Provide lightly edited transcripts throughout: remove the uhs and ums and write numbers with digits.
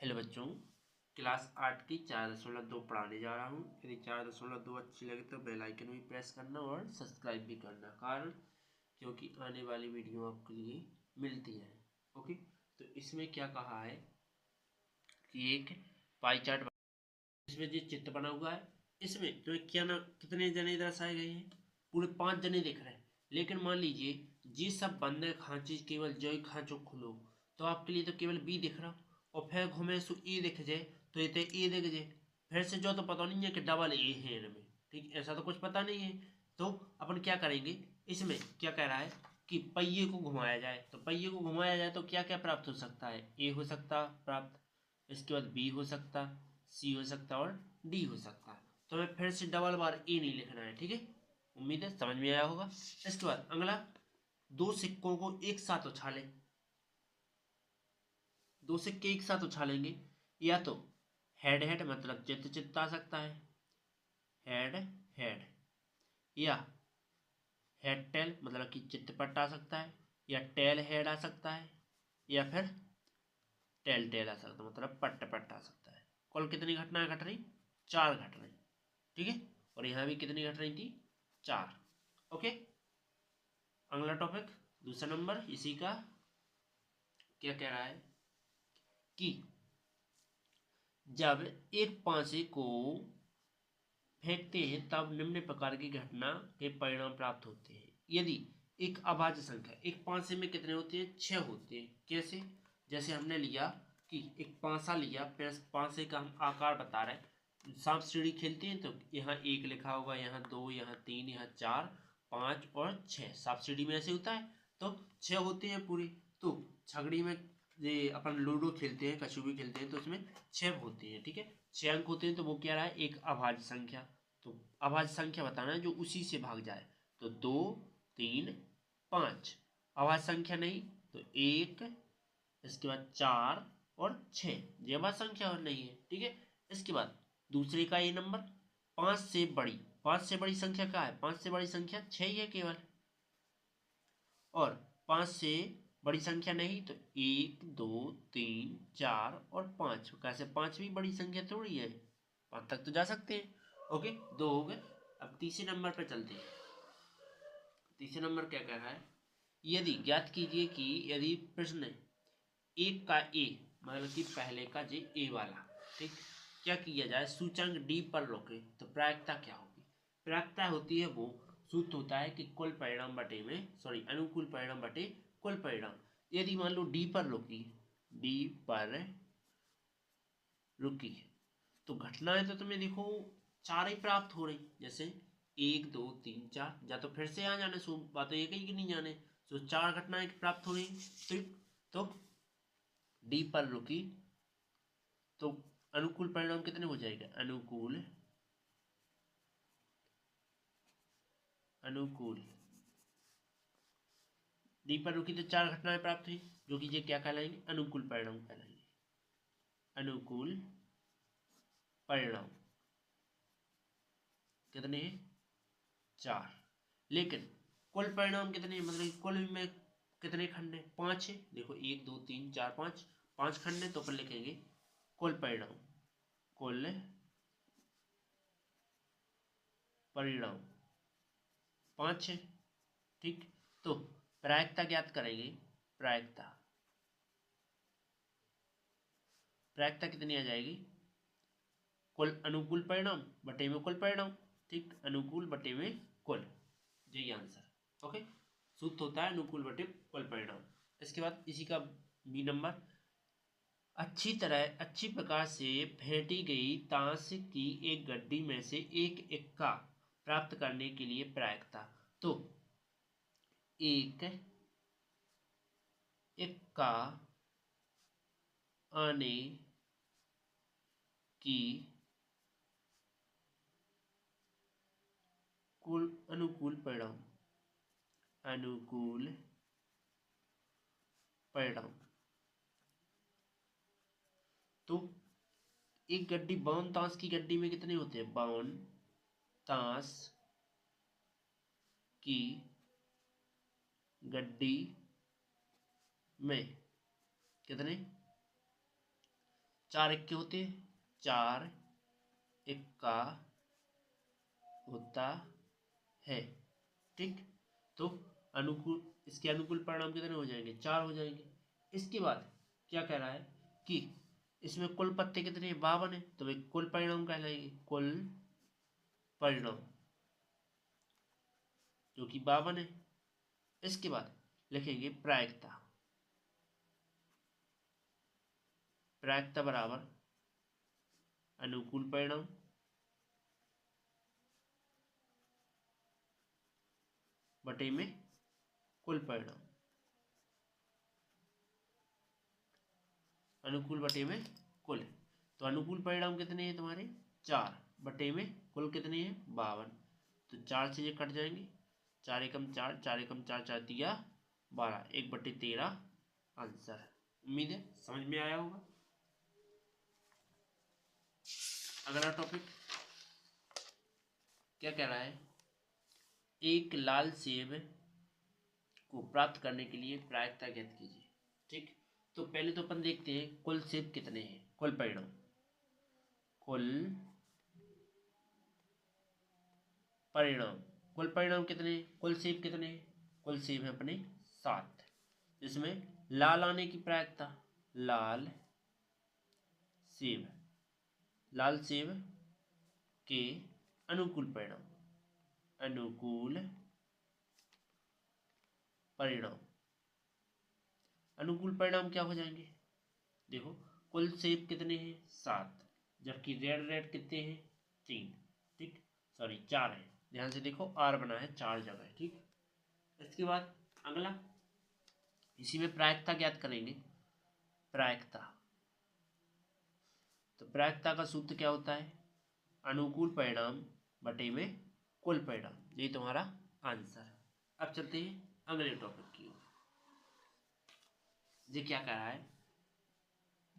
Hello बच्चों, class 8 की 4.2 पढ़ाने जा रहा हूँ। यदि 4.2 अच्छी लगे तो बेल आइकन भी प्रेस करना और सब्सक्राइब भी करना, कारण क्योंकि आने वाली वीडियो आपके लिए मिलती है। ओके, तो इसमें क्या कहा है कि एक पाई चार्ट, इसमें जो चित्र बना हुआ है इसमें तो क्या ना कितने जने दर्शाए गए हैं, पूरे 5 जने दिख रहे हैं। लेकिन मान लीजिए जी सब बंद है खांची, केवल जो ही खांचो खुलो, तो आपके लिए तो केवल बी दिख रहा, और फिर घूमे सो ए दिख जाए तो ये तो ए दिख जाए। फिर से जो तो पता नहीं है कि डबल ए है इनमें, ठीक, ऐसा तो कुछ पता नहीं है। तो अपन क्या करेंगे, इसमें क्या कह रहा है कि पहिए को घुमाया जाए, तो पहिए को घुमाया जाए तो क्या क्या प्राप्त हो सकता है, ए हो सकता प्राप्त, इसके बाद बी हो सकता, सी हो सकता और डी हो सकता है। तो हमें फिर से डबल बार ए नहीं लिखना है, ठीक है। उम्मीद है समझ में आया होगा। इसके बाद अगला, दो सिक्कों को एक साथ उछालें, दो सिक्के एक साथ उछालेंगे, या तो हेड हेड मतलब चित्त चित्त आ सकता है, हेड हेड, या हेड टेल मतलब कि चित्त पट्ट आ सकता है, या टेल हेड आ सकता है, या फिर टेल टेल आ सकता है मतलब पट्ट पट्ट आ सकता है। कुल कितनी घटनाएं घट रही, 4 घट रही, ठीक है। और यहाँ भी कितनी घट रही थी, 4। ओके, अगला टॉपिक दूसरा नंबर इसी का, क्या कह रहा है कि जब एक पांसे को फेंकते हैं तब निम्न प्रकार की घटना के परिणाम प्राप्त होते हैं। यदि एक अभाज्य संख्या, एक पांसे में कितने होते हैं, 6 होते हैं। कैसे, जैसे हमने लिया कि एक पांसा लिया, फिर पांसे का हम आकार बता रहे हैं, सांप सीढ़ी खेलते हैं तो यहाँ 1 लिखा होगा, यहाँ 2, यहाँ 3, यहाँ 4, 5 और 6, सांप सीढ़ी में ऐसे होता है। तो 6 होते हैं पूरे। तो छगड़ी में ये अपन लूडो खेलते हैं, कछु भी खेलते हैं, तो उसमें 6 होते हैं, ठीक है। 6 अंक होते हैं, तो वो क्या रहा है, एक अभाज्य संख्या। तो अभाज्य संख्या बताना है जो उसी से भाग जाए, तो 2, 3, 5। अभाज्य संख्या नहीं तो 1, इसके बाद 4 और 6, ये अभाज्य संख्या और नहीं है, ठीक है। इसके बाद दूसरे का ये नंबर, 5 से बड़ी, 5 से बड़ी संख्या क्या है, 5 से बड़ी संख्या 6 ही है केवल, और 5 से बड़ी संख्या नहीं तो 1, 2, 3, 4 और 5, कैसे 5 भी बड़ी संख्या थोड़ी है, 5 तक तो जा सकते हैं। ओके, 2 हो गए। अब तीसरे नंबर पर चलते हैं। तीसरे नंबर क्या कह रहा है, यदि ज्ञात कीजिए कि यदि प्रश्न एक का ए मतलब कि पहले का जे ए वाला, ठीक, क्या किया जाए सूचकांक डी पर रोके तो प्रायिकता क्या होगी। प्रायिकता होती है वो सूत्र होता है कि कुल परिणाम बटे में, सॉरी, अनुकूल परिणाम बटे कुल परिणाम। यदि मान लो डी पर रुकी, डी पर रुकी तो घटनाएं तो तुम्हें देखो 4 ही प्राप्त हो रही, जैसे 1, 2, 3, 4, या तो फिर से आ जाने, सो बात एक ही कि नहीं जाने, तो 4 घटनाएं प्राप्त हो रही। तो डी पर रुकी तो अनुकूल परिणाम कितने हो जाएगा, अनुकूल, अनुकूल डी पर रुकी तो 4 घटनाएं प्राप्त हुई, जो कि ये क्या कहलाएंगे, अनुकूल परिणाम कहलाएंगे, अनुकूल परिणाम। कितने हैं, 4। लेकिन कुल परिणाम कितने हैं, मतलब कुल में कितने खंड है, 5 है। देखो 1, 2, 3, 4, 5, 5 खंड है, तो अपन लिखेंगे कुल परिणाम, कुल परिणाम 5 है, ठीक। तो प्रायिकता ज्ञात करेंगे, प्रायिकता, प्रायिकता कितनी आ जाएगी, कुल अनुकूल परिणाम बटे में कुल परिणाम, ठीक, अनुकूल बटे में कुल, यही आंसर। ओके, सूत्र होता है अनुकूल बटे कुल परिणाम। इसके बाद इसी का बी नंबर, अच्छी प्रकार से फेंटी गई ताश की एक गड्डी में से एक इक्का प्राप्त करने के लिए प्रायिकता। तो एक इक्का आने की कुल अनुकूल परिणाम, अनुकूल परिणाम। तो एक गड्डी, 52 ताश की गड्डी में कितने होते हैं, 52 ताश की गड्डी में कितने, 4 इक्के होते हैं, 4 इक्का होता है। ठीक, तो अनुकूल, इसके अनुकूल परिणाम कितने हो जाएंगे? 4 हो जाएंगे। इसके बाद क्या कह रहा है कि इसमें कुल पत्ते कितने हैं? 52 है, तो भाई कुल परिणाम कहलाएंगे, कुल परिणाम जो कि 52 है। इसके बाद लिखेंगे प्रायिकता, प्रायिकता बराबर अनुकूल परिणाम बटे में कुल परिणाम, अनुकूल बटे में कुल। तो अनुकूल परिणाम कितने हैं तुम्हारे? 4 बटे में कुल कितने हैं? 52। तो 4 से ये कट जाएंगे, 4 एकम 4, 4 एकम 4, 4 दिया 12, 1/13 आंसर। उम्मीद है समझ में आया होगा। अगला टॉपिक क्या कह रहा है? एक लाल सेब को प्राप्त करने के लिए प्रायिकता ज्ञात कीजिए। ठीक, तो पहले तो अपन देखते हैं कुल सेब कितने हैं, कुल परिणाम, कुल परिणाम, कुल परिणाम कितने हैं? कुल सेब कितने हैं? कुल सेब है अपने 7, जिसमें लाल आने की प्रायिकता, लाल सेब, लाल सेब के अनुकूल परिणाम, अनुकूल परिणाम, अनुकूल परिणाम क्या हो जाएंगे? देखो कुल सेब कितने हैं? 7, जबकि रेड रेड कितने हैं? 3, ठीक, सॉरी 4 है, ध्यान से देखो आर बना है 4 जगह। ठीक, इसके बाद अगला, इसी में प्रायिकता ज्ञात करेंगे, प्रायिकता। तो प्रायिकता का सूत्र क्या होता है? अनुकूल परिणाम बटे में कुल परिणाम, ये तुम्हारा आंसर। अब चलते हैं अगले टॉपिक की ओर। ये क्या कह रहा है?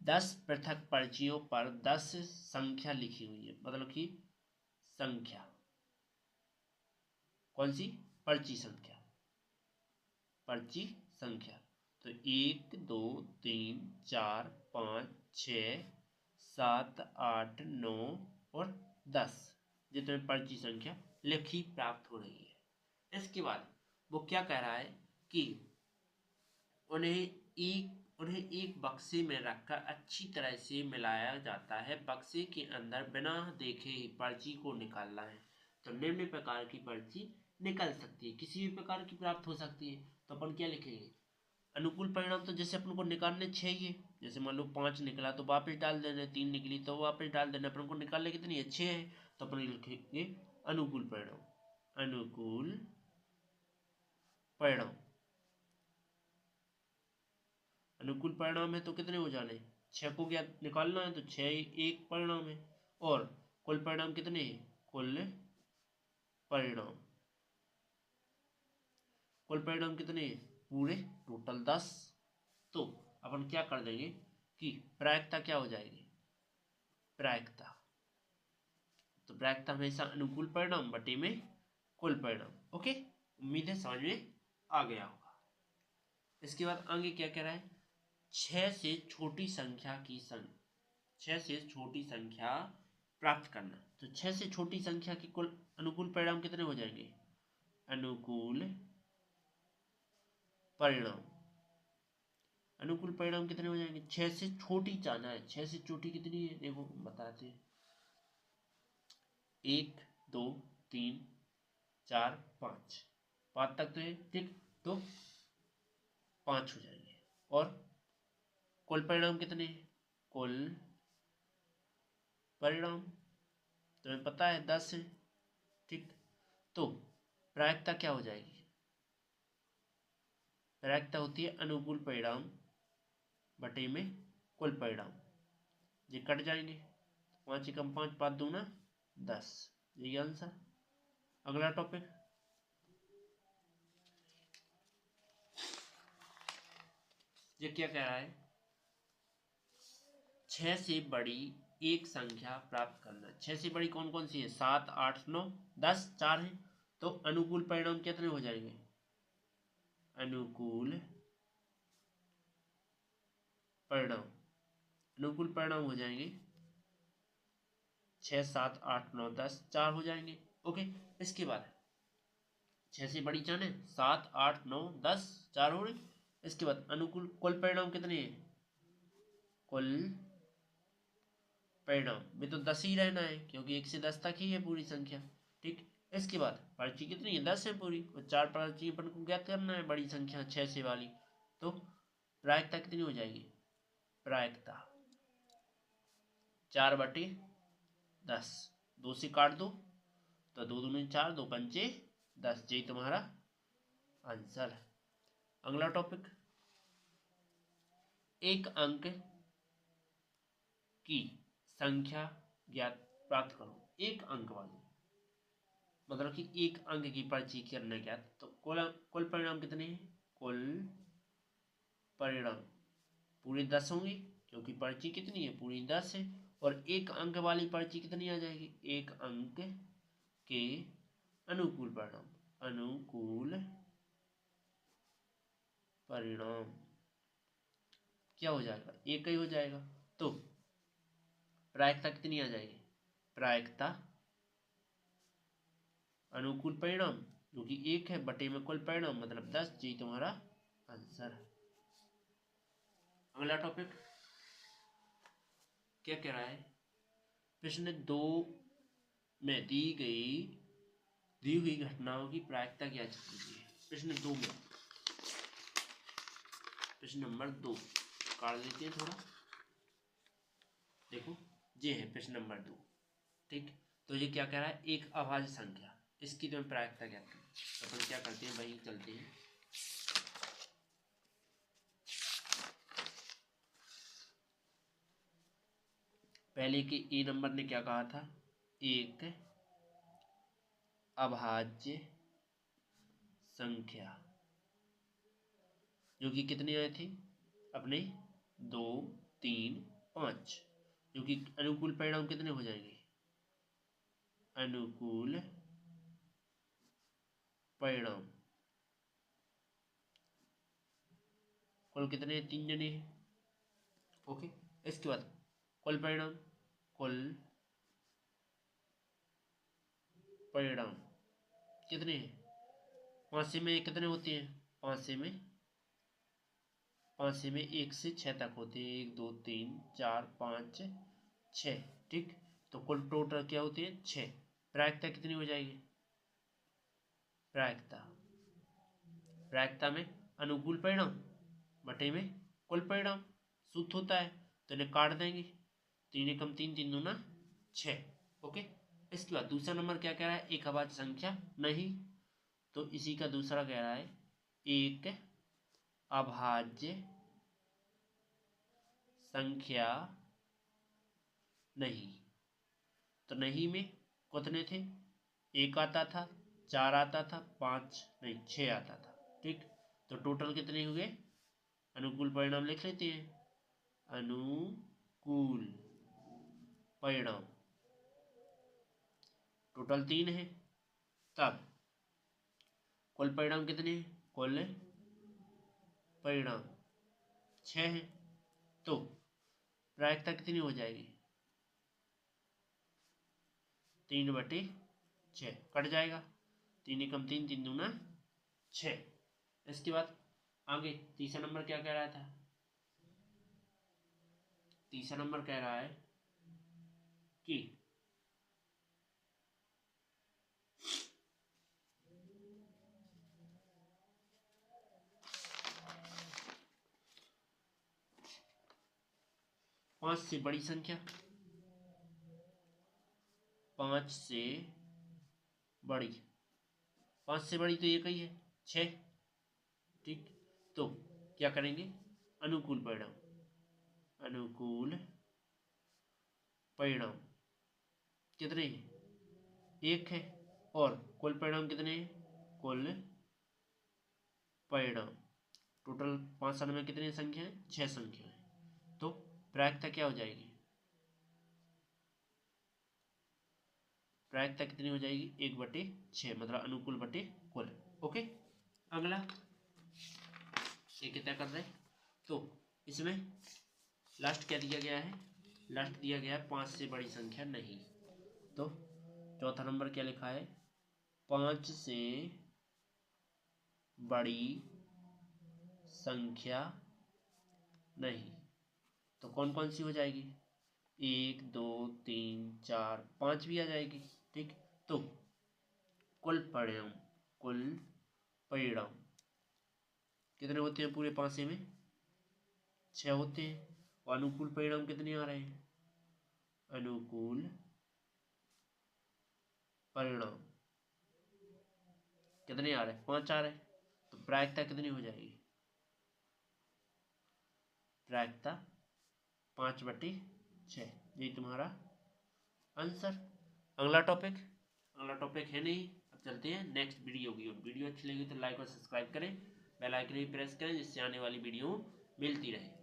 10 पृथक पर्चियों पर 10 संख्या लिखी हुई है, मतलब कि संख्या, कौन सी? पर्ची संख्या, पर्ची संख्या। तो 1 2 3 4 5 6 7 8 9 और 10, ये तुम्हें पर्ची संख्या लिखी प्राप्त हो रही है। इसके बाद वो क्या कह रहा है कि उन्हें एक बक्से में रखकर अच्छी तरह से मिलाया जाता है। बक्से के अंदर बिना देखे ही पर्ची को निकालना है। तो निम्न प्रकार की पर्ची निकल सकती है, किसी भी प्रकार की प्राप्त हो सकती है। तो अपन क्या लिखेंगे? अनुकूल परिणाम तो जैसे अपन को निकालने चाहिए, जैसे मान लो 5 निकला तो वापस डाल देना, 3 निकली तो वापस डाल देना, अपन को निकालने कितनी है? 6 है, तो अपन लिखेंगे अनुकूल परिणाम, अनुकूल परिणाम, अनुकूल परिणाम है तो कितने हो जाने? 6 को क्या निकालना है, तो 6 एक परिणाम है। और कुल परिणाम कितने हैं? कुल परिणाम, कुल परिणाम कितने हैं? पूरे टोटल 10। तो अपन क्या कर देंगे कि प्रायिकता क्या हो जाएगी? प्रायिकता, तो प्रायिकता हमेशा अनुकूल परिणाम बटे में कुल परिणाम। ओके, उम्मीद है समझ में आ गया होगा। इसके बाद आगे क्या कह रहा है? 6 से छोटी संख्या की 6 से छोटी संख्या प्राप्त करना। तो 6 से छोटी संख्या की कुल अनुकूल परिणाम कितने हो जाएंगे? अनुकूल परिणाम, अनुकूल परिणाम कितने हो जाएंगे? 6 से छोटी जाना है, 6 से छोटी कितनी है देखो बताते हैं। 1 2 3 4 5, 5 तक तो है, ठीक, तो 5 हो जाएंगे। और कुल परिणाम कितने हैं? कुल परिणाम तुम्हें पता है 10 है, ठीक, तो प्रायिकता क्या हो जाएगी? प्रायिकता होती है अनुकूल परिणाम बटे में कुल परिणाम, ये कट जाएंगे, 5 एकम 5, 5 दूना 10, यही आंसर। अगला टॉपिक, ये क्या कह रहा है? 6 से बड़ी एक संख्या प्राप्त करना। 6 से बड़ी कौन कौन सी है? 7 8 9 10, 4 है, तो अनुकूल परिणाम कितने हो जाएंगे? अनुकूल परिणाम, अनुकूल परिणाम हो जाएंगे 6, 7, 8, 9, 10, 4 हो जाएंगे। ओके, इसके बाद 6 से बड़ी चार है, 7, 8, 9, 10, 4 हो रहे। इसके बाद अनुकूल कुल परिणाम कितने हैं? कुल परिणाम में तो 10 ही रहना है, क्योंकि 1 से 10 तक ही है पूरी संख्या। ठीक, इसके बाद पर्ची कितनी है? 10 है पूरी, और 4 पर्ची अपन को ज्ञात करना है बड़ी संख्या 6 से वाली। तो प्रायिकता कितनी हो जाएगी? प्रायिकता 4/10, 2 से काट दो तो 2 दूनी 4, 2 पंचे 10, यही तुम्हारा आंसर। अगला टॉपिक, एक अंक की संख्या ज्ञात प्राप्त करो। एक अंक वाली मतलब कि एक अंक की पर्ची करना ज्ञात। तो कुल परिणाम कितने हैं? कुल परिणाम पूरे 10 होंगे, क्योंकि पर्ची कितनी है? पूरी 10 है। और एक अंक वाली पर्ची कितनी आ जाएगी? एक अंक के अनुकूल परिणाम, अनुकूल परिणाम क्या हो जाएगा? एक ही हो जाएगा। तो प्रायिकता कितनी आ जाएगी? प्रायिकता अनुकूल परिणाम जो कि 1 है बटे में कुल परिणाम मतलब 10, जी तुम्हारा आंसर है। अगला टॉपिक क्या कह रहा है? प्रश्न 2 में दी हुई घटनाओं की प्रायिकता क्या कीजिए। प्रश्न 2 में, प्रश्न नंबर 2 काट लेते हैं थोड़ा, देखो ये है प्रश्न नंबर 2। ठीक, तो ये क्या कह रहा है? एक अभाज्य संख्या, इसकी तो प्रायिकता क्या करें? तो अपन क्या करते हैं भाई, चलते हैं पहले के ए नंबर ने क्या कहा था? एक अभाज्य संख्या, जो कि कितने आए थे अपने? 2, 3, 5, जो कि अनुकूल परिणाम कितने हो जाएंगे? अनुकूल परिणाम कुल कितने? 3 जने हैं। ओके, इसके बाद कुल परिणाम, कुल परिणाम कितने हैं? 5 से में कितने होते हैं? 5 से में 1 से 6 तक होते हैं। 1, 2, 3, 4, 5, 6। ठीक, तो कुल टोटल क्या होते हैं? 6। प्रायिकता कितनी हो जाएगी? प्रायिकता में अनुकूल परिणाम बटे में कुल परिणाम सूत्र होता है, तो इन्हें काट देंगे। 3 एकम 3, 3 दूना 6। ओके, इसके बाद दूसरा नंबर क्या कह रहा है? एक अभाज्य संख्या नहीं, तो इसी का दूसरा कह रहा है एक अभाज्य संख्या नहीं। तो नहीं में कितने थे? 1 आता था, 4 आता था, 5 नहीं 6 आता था। ठीक, तो टोटल कितने हुए? अनुकूल परिणाम लिख लेते हैं। अनुकूल परिणाम टोटल 3 है। तब कुल परिणाम कितने हैं? कुल परिणाम 6 है। तो प्रायिकता कितनी हो जाएगी? 3/6 कट जाएगा। 3 एकम 3, 3 दूना 6। इसके बाद आगे तीसरा नंबर क्या कह रहा था? तीसरा नंबर कह रहा है कि 5 से बड़ी संख्या, 5 से बड़ी, 5 से बड़ी तो एक ही है 6। ठीक, तो क्या करेंगे? अनुकूल परिणाम, अनुकूल परिणाम कितने हैं? 1 है। और कुल परिणाम कितने हैं? कुल परिणाम टोटल 5 साल में कितनी संख्या है? 6 संख्या है। तो प्रायिकता क्या हो जाएगी? प्रायिकता कितनी हो जाएगी? 1/6 मतलब अनुकूल बटे कुल। ओके, अगला ये कितना कर रहे हैं? तो इसमें लास्ट क्या दिया गया है, लास्ट दिया गया है 5 से बड़ी संख्या नहीं। तो चौथा नंबर क्या लिखा है, 5 से बड़ी संख्या नहीं। तो कौन कौन सी हो जाएगी, 1 2 3 4 5 भी आ जाएगी। ठीक, तो कुल परिणाम कितने होते हैं पूरे 5 में, 6 होते हैं। और अनुकूल परिणाम कितने आ रहे हैं, अनुकूल परिणाम कितने आ रहे हैं, 5 आ रहे हैं। तो प्रायिकता कितनी हो जाएगी, प्रायिकता 5/6। यही तुम्हारा आंसर। अगला टॉपिक है नहीं, अब चलते हैं नेक्स्ट वीडियो की ओर। वीडियो अच्छी लगी तो लाइक और सब्सक्राइब करें, बेल आइकन भी प्रेस करें जिससे आने वाली वीडियो मिलती रहे।